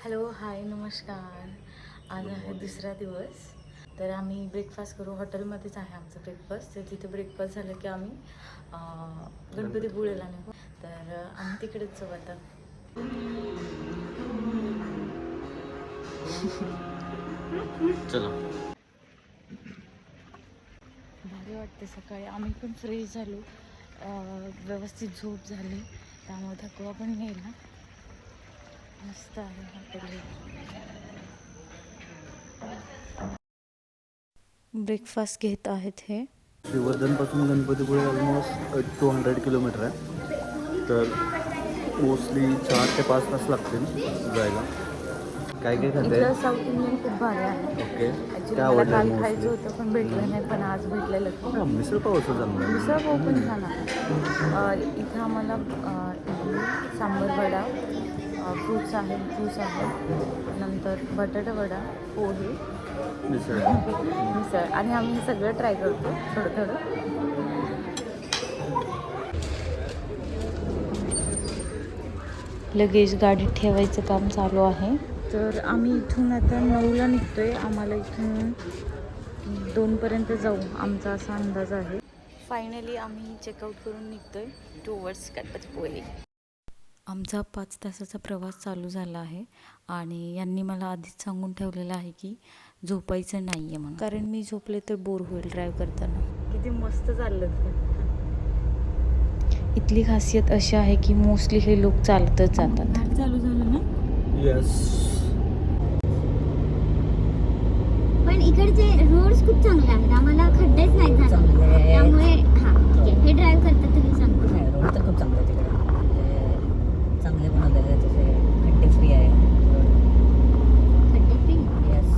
Hello hi नमस्कार. आज आहे दुसरा दिवस. तर आम्ही ब्रेकफास्ट करू. हॉटेलमध्येच आहे आमचं ब्रेकफास्ट. तर तिथे ब्रेकफास्ट झालं की आम्ही गणपतीपुळेला निघू. तर आम्ही तिकडेच जाऊ आता. चला. भारी वाटते. सकाळी आम्ही पण फ्रेश झालो, व्यवस्थित झोप झाली, त्यामुळे थकवा पण गेला. मस्त आहे हॉटेल. ब्रेकफास्ट घेत आहेत हे. श्रीवर्धनपासून गणपतीपुळे ऑलमोस्ट 200 किलोमीटर आहे. तर मोस्टली 4 ते 5 तास लागतील जायला. काय काय खाते? इथलं साऊथ इंडियन खूप भारी आहे. ओके. ॲक्च्युली काय मला आवडलं काल मोस्टली? खायचं होतं पण भेटलं नाही, पण आज भेटलेलं. मिसळ पाव असं चांगलं. मिसळ पाव पण छान आहे. इथं आम्हाला इडली, सांबर वडा, फ्रूट्स आहे, ज्यूस आहे, नंतर बटाटा वडा, पोहे, मिसळ आणि आम्ही हे सगळं ट्राय करतो थोडं थोडं. लगेच गाडीत ठेवायचं काम चालू आहे. तर आम्ही इथून आता 9ला निघतोय. आम्हाला इथून 2पर्यंत जाऊ आमचा असा अंदाज आहे. फायनली आम्ही चेकआउट करून निघतोय टुवर्ड्स गणपतीपुळे. आमचा 5 तासाचा प्रवास चालू झाला आहे आणि यांनी मला आधीच सांगून ठेवलेलं आहे की झोपायचं नाही आहे म्हणून, कारण मी झोपले तर बोर होईल ड्राईव्ह करताना. किती मस्त चाललं. इथली खासियत अशी आहे की मोस्टली हे लोक चालतच जातात. चालू झालं ना? येस. पण इकडचे रोड्स खूप चांगले आहेत. आम्हाला खड्डेच नाही झाले, त्यामुळे हे ड्राईव्ह करतात तरी सांगतो. रोड तर खूप चांगले आहे तिकडे. चांगले बनवलेले आहे, तसे खड्डे फ्री आहे. खड्डे फ्री? येस.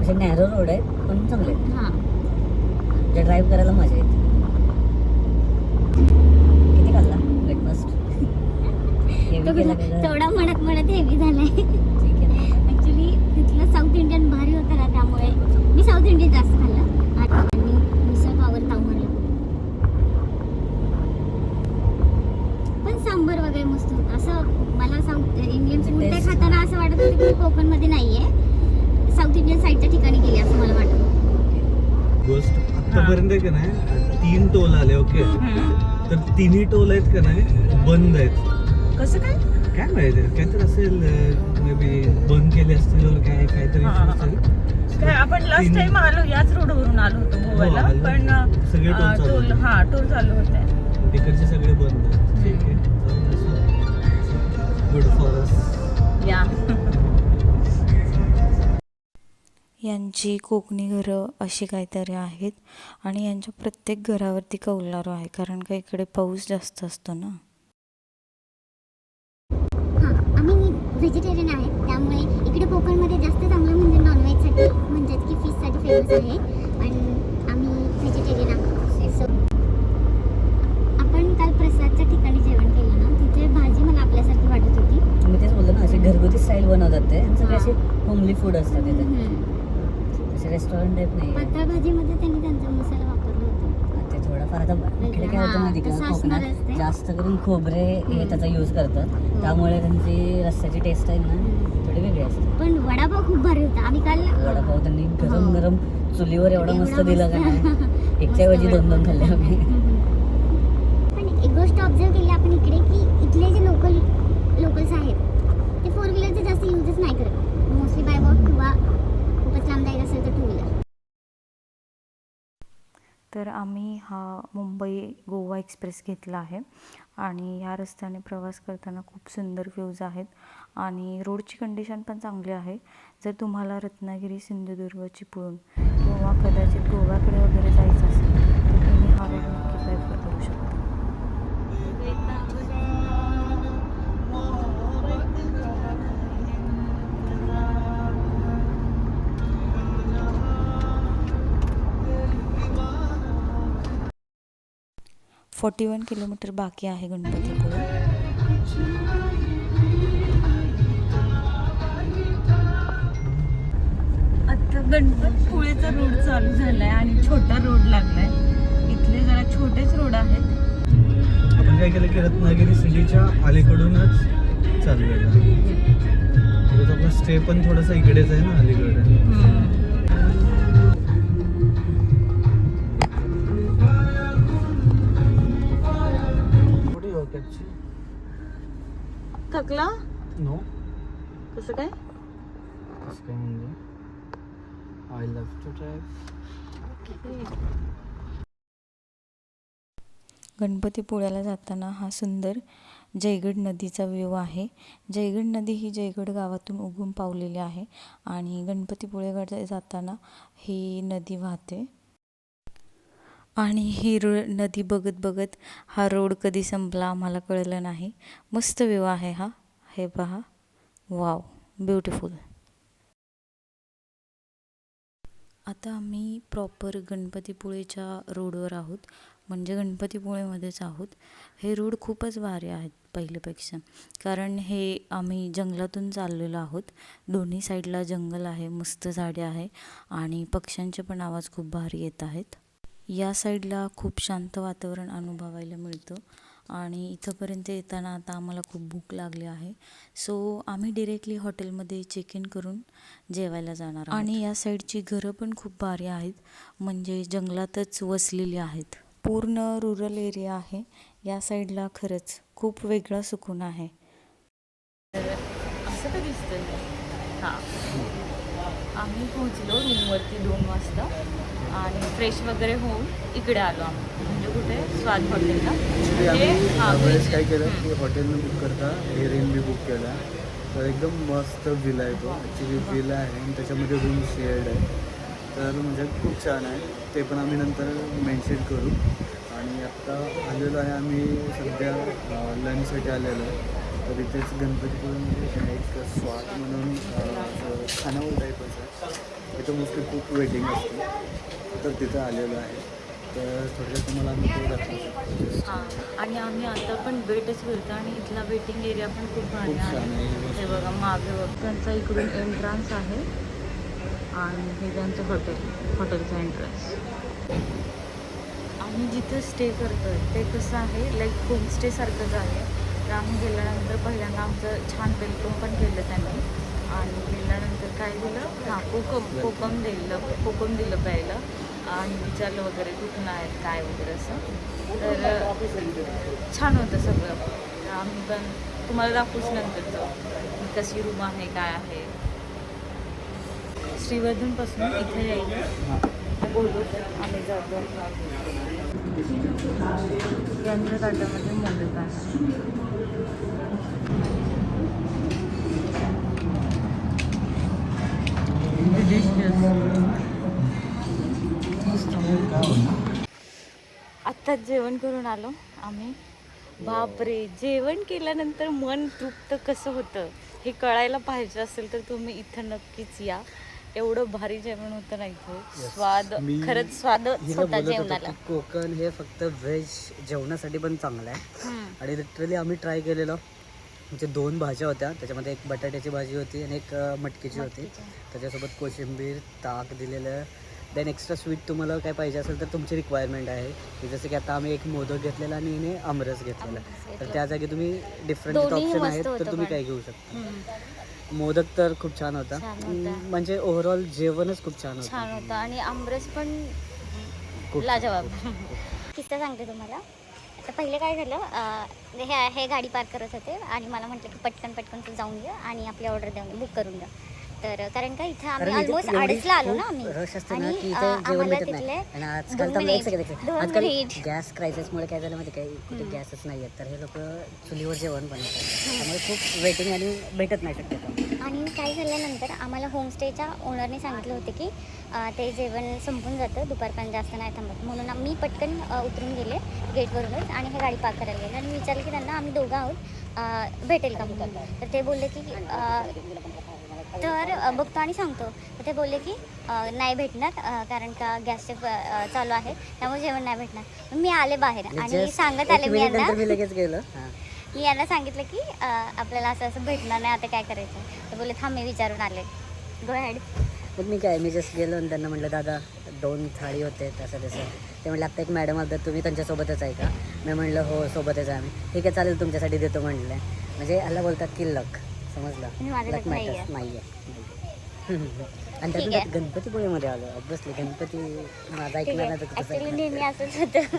असे नॅरो रोड आहेत पण चांगले आहेत. हां, जे ड्राईव्ह करायला मजा येते. किती खाल्ला ब्रेकफास्ट? तेवढा म्हणत हेवी झालाय. ठीक आहे. ऍक्च्युली तिथलं साऊथ इंडियन भारी होतं ना, त्यामुळे मी साऊथ इंडियन जास्त खाल्लं आणि मिसळ पावर ताव मारलं. पण सांबर वगैरे मस्त होतं. असं मला साऊथ इंडियन फूड ते खाताना असं वाटत होतं की कोकणमध्ये नाहीये, साऊथ इंडियन साईडच्या ठिकाणी गेली असं मला वाटत होतं. गोष्ट आतापर्यंत का नाही 3 टोल आले. ओके. तर 3ही टोल आहेत का नाही बंद आहेत. कसं काय? काय माहिती काहीतरी असेल, मे बी बंद केले असतील वगैरे काहीतरी असेल. काय आपण लास्ट टाइम आलो याच रोडवरून आलो होतो गोव्याला, आलो. पण सगळे टोल चालू टोल होते. टोल चालू होते. तिकडचे सगळे बंद आहेत. ठीक आहे. Good for us. या यांची कोकणी घरं अशी काहीतरी आहेत आणि यांच्या प्रत्येक घरावरती कौलारू आहे, कारण का इकडे पाऊस जास्त असतो ना. आम्ही व्हेजिटेरियन आहे, त्यामुळे इकडे कोकणमध्ये जास्त चांगलं म्हणजे नॉनव्हेजसाठी म्हणतात की फिशसाठी फेमस आहे आणि आम्ही व्हेजिटेरियन आहोत. सो आपण काल प्रसादच्या ठिकाणी जेवण केलं ना, तिथे भाजी मला आपल्यासारखी वाटत होती. मी तेच बोललो ना, असे घरगुती स्टाईल बनवतात ते. सगळे असे होमली फूड असतात तिथे, असे रेस्टॉरंट टाईप नाही. पातळ भाजीमध्ये त्यांनी त्यांचा मसाला वापरला होता. ते थोडाफार आता इकडे काय होतं माहिती का, कोकणात जास्त करून खोबरे हे त्याचा यूज करतात, त्यामुळे त्यांची रस्त्याची टेस्ट आहे ना थोडी वेगळी असते. पण वडापाव खूप भारी होता. आम्ही काल वडापाव त्यांनी गरम गरम चुलीवर एवढा मस्त दिला का नाही, एकच्या ऐवजी 2 खाल्ले आम्ही. पण एक गोष्ट ऑब्झर्व केली आपण इकडे की इथले जे लोकल्स आहेत ते 4 व्हीलरचे जास्त यूजच नाही करत. मोस्टली बाय वॉक किंवा खूपच लांब जायचं असेल तर 2 व्हीलर. तर आम्ही हा मुंबई गोवा एक्सप्रेस घेतला आहे आणि या रस्त्याने प्रवास करताना खूप सुंदर व्ह्यूज आहेत आणि रोडची कंडिशन पण चांगली आहे. जर तुम्हाला रत्नागिरी, सिंधुदुर्ग, चिपळूण किंवा कदाचित गोव्याकडे वगैरे जायचं असेल तर तुम्ही हा रोड नक्की प्रेफर करू शकता. 41 किलोमीटर बाकी आहे गणपतीपुळे. आता गणपतीपुळेचा रोड चालू झालाय आणि छोटा रोड लागलाय. इथले जरा छोटेच रोड आहेत. आपण आम्ही काय केलं की रत्नागिरी सिटीच्या अलीकडूनच चाललेलं. परत आपला स्टे पण थोडासा इकडेच आहे ना, अलीकडे. कुठे हो टॅक्सी? थकला नो, कसं काय? कसं काय म्हणजे आय लव्ह टू ड्राईव्ह. गणपतीपुळ्याला जाताना हा सुंदर जयगड नदीचा व्ह्यू आहे. जयगड नदी ही जयगड गावातून उगम पावलेली आहे आणि गणपतीपुळेकडे जाताना ही नदी वाहते. आणि ही नदी बघत बघत हा रोड कधी संपला आम्हाला कळलं नाही. मस्त व्ह्यू आहे हा. हे पहा, वाव, ब्युटिफुल. आता आम्ही प्रॉपर गणपतीपुळेच्या रोडवर आहोत, म्हणजे गणपतीपुळेमध्येच आहोत. हे रोड खूपच भारी आहेत पहिल्यापेक्षा, कारण हे आम्ही जंगलातून चाललेलो आहोत. दोन्ही साईडला जंगल आहे, मस्त झाडे आहे आणि पक्ष्यांचे पण आवाज खूप भारी येत आहेत. या साईडला खूप शांत वातावरण अनुभवायला मिळतं आणि इथंपर्यंत येताना आता आम्हाला खूप भूक लागली आहे. सो आम्ही डिरेक्टली हॉटेलमध्ये चेक इन करून जेवायला जाणार आहोत. आणि या साईडची घरं पण खूप भारी आहेत, म्हणजे जंगलातच वसलेली आहेत. पूर्ण रुरल एरिया आहे या साईडला. खरंच खूप वेगळा सुकून आहे. असं का दिसतंय? हां, आम्ही पोहोचलो रूमवरती 2 वाजता आणि फ्रेश वगैरे होऊन इकडे आलो आम्ही, म्हणजे कुठे स्वाद हॉटेलला. त्यावेळेस काय केलं की हॉटेलनं बुक करता एअरबीएनबी बुक केला. तर एकदम मस्त विला आहे तो. ॲक्च्युली विला आहे आणि त्याच्यामध्ये रूम शेअर्ड आहे. तर म्हणजे खूप छान आहे. ते पण आम्ही नंतर मेन्शन करू. आणि आत्ता आलेलो आहे आम्ही सध्या लंचसाठी आलेलो आहे. तर इथेच गणपतीपुळेमध्ये एक स्वाद म्हणून खानावळ टाईपच आहे. इथं मोस्टली खूप वेटिंग असते, तर तिथं आलेलो आहे. तर थोडक्यात तुम्हाला आम्ही ते दाखवू शकतो. हां, आणि आम्ही आता पण वेटच करतो आणि इथला वेटिंग एरिया पण खूप भारी खूप छान आहे. आहे. हे बघा मागे बघ, त्यांचा इकडून एंट्रन्स आहे आणि हे त्यांचं हॉटेलचा एंट्रन्स. आम्ही जिथं स्टे करतो आहे ते कसं आहे, लाईक होमस्टेसारखंच आहे. तर आम्ही गेल्यानंतर पहिल्यांदा आमचं छान वेलकम पण केलं त्यांनी आणि गेल्यानंतर काय दिलं, हां कोकम दिलं प्यायला आणि विचारलं वगैरे कुठून आहेत काय वगैरे असं. तर छान होतं सगळं. तर आम्ही पण तुम्हाला दाखवूच नंतरचं कशी रूम आहे काय आहे. श्रीवर्धनपासून इथे यायचं बोलू आम्ही जातो. यांच्या ताटामध्ये मोदक आहे. आत्ताच जेवण करून आलो आम्ही. बापरे, जेवण केल्यानंतर मन तृप्त कसं होतं हे कळायला पाहिजे असेल तर तुम्ही इथं नक्कीच या. एवढं भारी जेवण होतं ना इथं. स्वाद, खरंच स्वाद होता जेवणाला. कोकण हे फक्त व्हेज जेवणासाठी पण चांगलं आहे. आणि लिटरली आम्ही ट्राय केलेलं, म्हणजे 2 भाज्या होत्या, त्याच्यामध्ये एक बटाट्याची भाजी होती आणि एक मटकीची होती. त्याच्यासोबत कोशिंबीर, ताक दिलेलं. देन एक्स्ट्रा स्वीट तुम्हाला काय पाहिजे असेल तर तुमची रिक्वायरमेंट आहे, की जसं की आता आम्ही एक मोदक घेतलेला आणि हिने आमरस घेतलेला. तर त्या जागी तुम्ही डिफरंट ऑप्शन आहेत तर तुम्ही काय घेऊ शकता. मोदक तर खूप छान होता, म्हणजे ओव्हरऑल जेवणच खूप छान होतं आणि आमरस पण खूप लाजवाब. किस्सा सांगते तुम्हाला. तर पहिले काय झालं, हे गाडी पार्क करत होते आणि मला म्हटलं की पटकन तू जाऊन घे आणि आपली ऑर्डर देऊन बुक करून द्या. तर कारण का इथं आम्ही ऑलमोस्ट 2:30ला आलो ना आम्ही. रश असते ना आणि की इथे जेवण आम्हाला भेटत नाही. तिथले आणि आजकाल 2 मिनिट आजकाल गॅस क्रायसिसमुळे काय झालं माहिती काय, कुठे गॅसच नाही आहेत, तर हे लोक चुलीवर जेवण बनवतात. त्यामुळे खूप वेटिंग आणि भेटत नाही शक्यतो. आणि काय झाल्यानंतर आम्हाला होमस्टेच्या ओनरने सांगितलं होते की ते जेवण संपून जातं, दुपारपर्यंत जास्त नाही थांबत. म्हणून मी पटकन उतरून गेले गेटवरूनच आणि हे गाडी पार्क करायला गेले आणि विचारलं की त्यांना आम्ही दोघं आहोत, भेटेल का म्हणून. तर ते बोलले की तर बघतो आणि सांगतो. तर ते बोलले की नाही भेटणार, कारण का गॅसचे चालू आहे त्यामुळे जेवण नाही भेटणार. मी आले बाहेर आणि सांगत आले मी यांना, मी लगेच गेलो. मी यांना सांगितलं की आपल्याला असं भेटणार नाही, आता काय करायचं. ते बोलले थांब मी विचारून आले. गो हॅड. मग मी जस्ट गेलो आणि त्यांना म्हटलं दादा 2 थाळी होते तसं. ते म्हटलं आता एक मॅडम आलं, तुम्ही त्यांच्यासोबतच आहे का. मी म्हणलं हो सोबतच आहे आम्ही. ठीक आहे चालेल तुमच्यासाठी देतो म्हटलं. म्हणजे ह्याला बोलतात की लक, समजलं. माझं लक luck नाहीये. मॅटर्स नाही आहे. आणि ठीक त्यातून आहे. गणपतीपुळेमध्ये आलो ऑब्विसली. गणपती माझा ठीक ऐकणार आहे. नाही तर कसं ॲक्च्युली ऐकणार? नेहमी असंच होतं.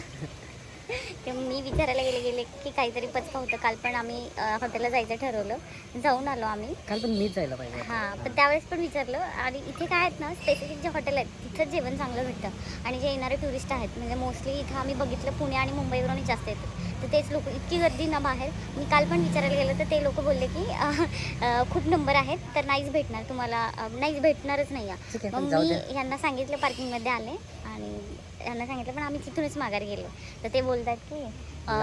ते मी विचारायला गेले की काहीतरी पचका होतं. काल पण आम्ही हॉटेलला जायचं ठरवलं, जाऊन आलो आम्ही. काल पण मीच जायला पाहिजे. हां, पण त्यावेळेस पण विचारलं आणि इथे काय आहेत ना स्पेसिफिक जे हॉटेल आहेत तिथं जेवण चांगलं भेटतं आणि जे येणारे टुरिस्ट आहेत म्हणजे मोस्टली इथं आम्ही बघितलं पुणे आणि मुंबईवरून जास्त येतात. तर तेच लोक इतकी गर्दी ना बाहेर. मी काल पण विचारायला गेलं तर ते लोक बोलले की खूप नंबर आहेत तर नाहीच भेटणार तुम्हाला, नाहीच भेटणारच नाही आहे. ठीक आहे, मग पण जाऊ मी द्या. यांना सांगितलं पार्किंगमध्ये आले आणि यांना सांगितलं पण आम्ही तिथूनच माघारी गेलो. तर ते बोलतात की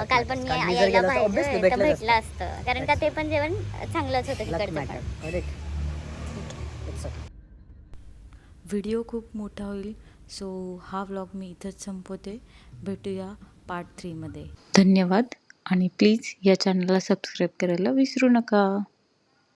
काल पण मी काल मी जर यायला गेलो तर obviously पाहिजे तर भेटलंच भेटलं असतं कारण का ते पण जेवण चांगलंच होतं लक तिकडचं मॅटर. पण. करेक्ट. It's okay. व्हिडिओ खूप मोठा होईल, सो हा व्लॉग मी इथंच संपवते. भेटूया पार्ट 3मध्ये. धन्यवाद आणि प्लीज या चॅनलला सबस्क्राईब करायला विसरू नका.